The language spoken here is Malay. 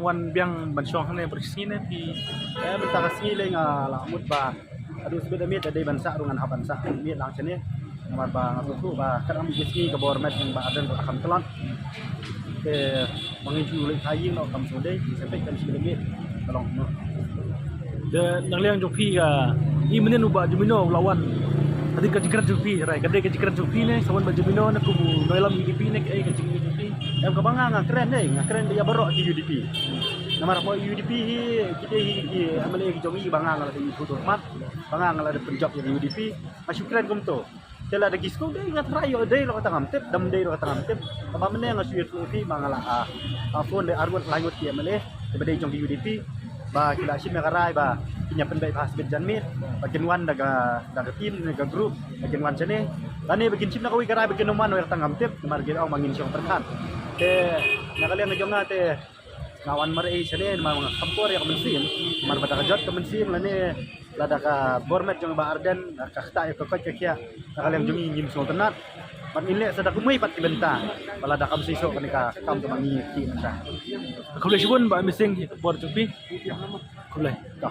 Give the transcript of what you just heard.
wan biang bansong hane bersine pi benta kasile nga lamut ba adu sebeda mit ada bansa rungan habansa mit lang sini nomor ba ngasutu ba kadang biski ke bormet yang ba adan akan telan ke menginju lek haying no kam sodai sampai kan sebeda mit tolong no de nang liang jopi ga i menen uba jumino lawan tadi ka jikrat jopi rai ka de ka jikrat jopi ne sawan ba jumino na kubu noilam UDP ne ka jikrat jopi em ka banga nga keren deh nga keren dia barok di UDP nomor po UDP kita hi amale ki jogi banga nga di futur mat banga nga ada penjob di UDP masuk keren kum to tela ada gisko deh nga trayo deh lo kata ngamtep dam deh lo kata ngamtep apa mene nga suir UDP mangala phone de argon langut ki amale sebeda jong di UDP ba kila sim karai ba pinya pendai pas janmit bagian wan daga tim daga grup bagian wan sene lani bagian sim nakawi karai bagian man wer tangam tip mar gil au mangin siong perkat te nakaliang ngajong ngate ngawan mar ei sene mga kampor ya kemensin mar bata kajot kemensin lani lada ka bormet jong ba arden ka khta ko ka kya nakaliang jong ngim song tenat man inle sada kumui pat ibenta balada kam siso kanika kam to mangi ki nasa kulay sibun ba mising bor jopi kulay ka